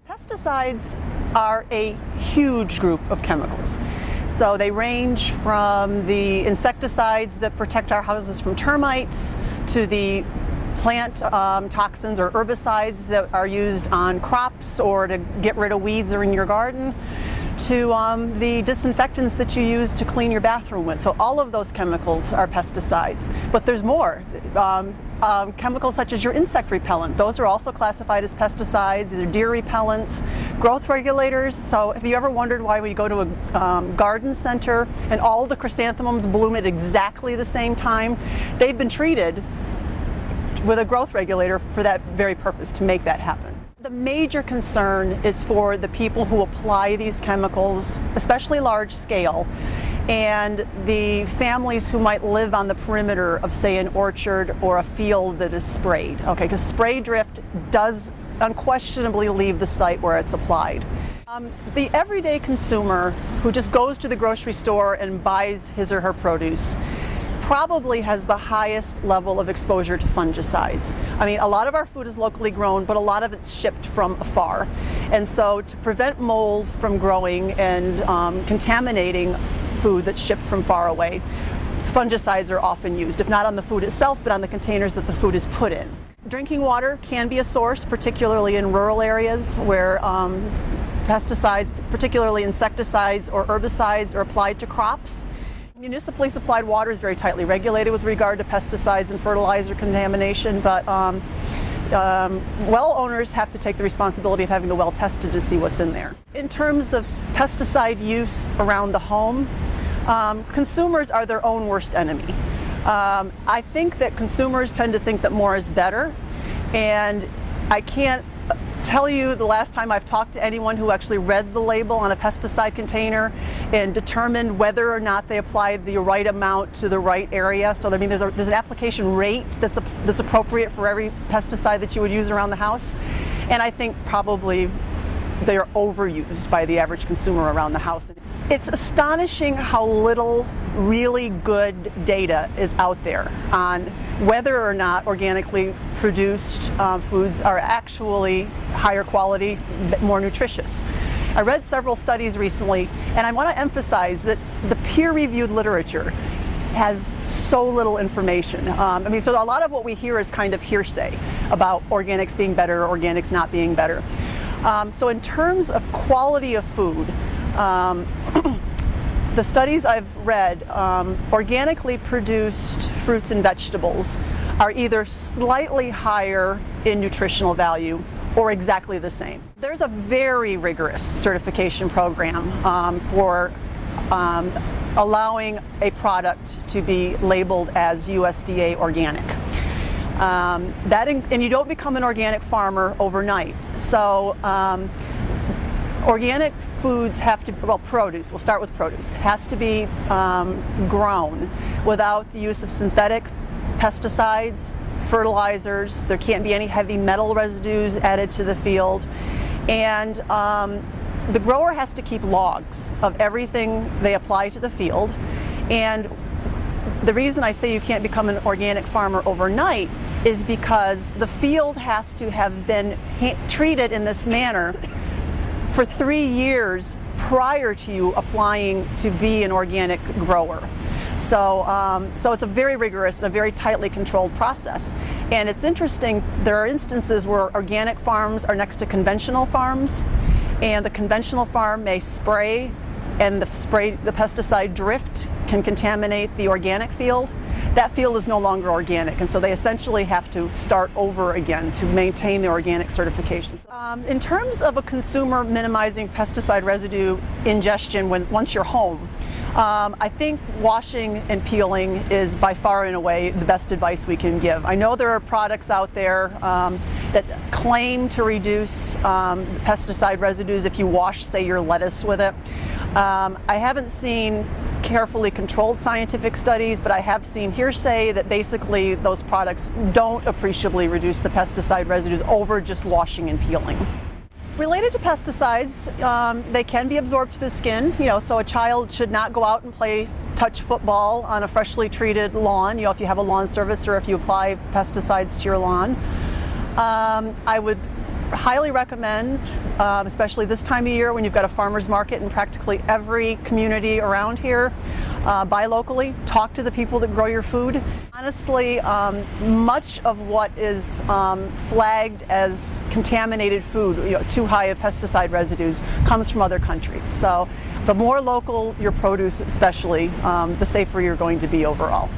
Pesticides are a huge group of chemicals. So they range from the insecticides that protect our houses from termites to the plant toxins or herbicides that are used on crops or to get rid of weeds or in your garden, to the disinfectants that you use to clean your bathroom with. So all of those chemicals are pesticides. But there's more. Chemicals such as your insect repellent, those are also classified as pesticides. They're deer repellents, growth regulators. So have you ever wondered why we go to a garden center and all the chrysanthemums bloom at exactly the same time? They've been treated with a growth regulator for that very purpose, to make that happen. The major concern is for the people who apply these chemicals, especially large scale, and the families who might live on the perimeter of, say, an orchard or a field that is sprayed. Okay, because spray drift does unquestionably leave the site where it's applied. The everyday consumer who just goes to the grocery store and buys his or her produce probably has the highest level of exposure to fungicides. I mean, a lot of our food is locally grown, but a lot of it's shipped from afar. And so to prevent mold from growing and contaminating food that's shipped from far away, fungicides are often used, if not on the food itself, but on the containers that the food is put in. Drinking water can be a source, particularly in rural areas where pesticides, particularly insecticides or herbicides, are applied to crops. Municipally supplied water is very tightly regulated with regard to pesticides and fertilizer contamination, but well owners have to take the responsibility of having the well tested to see what's in there. In terms of pesticide use around the home, consumers are their own worst enemy. I think that consumers tend to think that more is better, and I can't tell you the last time I've talked to anyone who actually read the label on a pesticide container and determined whether or not they applied the right amount to the right area. So I mean, there's an application rate that's appropriate for every pesticide that you would use around the house, and I think probably they are overused by the average consumer around the house. It's astonishing how little really good data is out there on whether or not organically produced foods are actually higher quality, more nutritious. I read several studies recently, and I want to emphasize that the peer-reviewed literature has so little information. I mean, so a lot of what we hear is kind of hearsay about organics being better, organics not being better. So in terms of quality of food, the studies I've read, organically produced fruits and vegetables are either slightly higher in nutritional value or exactly the same. There's a very rigorous certification program for allowing a product to be labeled as USDA organic. And you don't become an organic farmer overnight. So organic foods have to, well, produce, we'll start with produce, has to be grown without the use of synthetic pesticides, fertilizers. There can't be any heavy metal residues added to the field. And the grower has to keep logs of everything they apply to the field. And the reason I say you can't become an organic farmer overnight is because the field has to have been treated in this manner for 3 years prior to you applying to be an organic grower. So it's a very rigorous and a very tightly controlled process. And it's interesting, there are instances where organic farms are next to conventional farms, and the conventional farm may spray, and the pesticide drift can contaminate the organic field. That field is no longer organic, and so they essentially have to start over again to maintain the organic certification. In terms of a consumer minimizing pesticide residue ingestion once you're home, I think washing and peeling is by far and away the best advice we can give. I know there are products out there that claim to reduce pesticide residues if you wash, say, your lettuce with it. I haven't seen carefully controlled scientific studies, but I have seen hearsay that basically those products don't appreciably reduce the pesticide residues over just washing and peeling. Related to pesticides, they can be absorbed through the skin, so a child should not go out and touch football on a freshly treated lawn, if you have a lawn service or if you apply pesticides to your lawn. I would highly recommend, especially this time of year when you've got a farmer's market in practically every community around here, buy locally, talk to the people that grow your food. Honestly, much of what is flagged as contaminated food, too high of pesticide residues, comes from other countries. So the more local your produce especially, the safer you're going to be overall.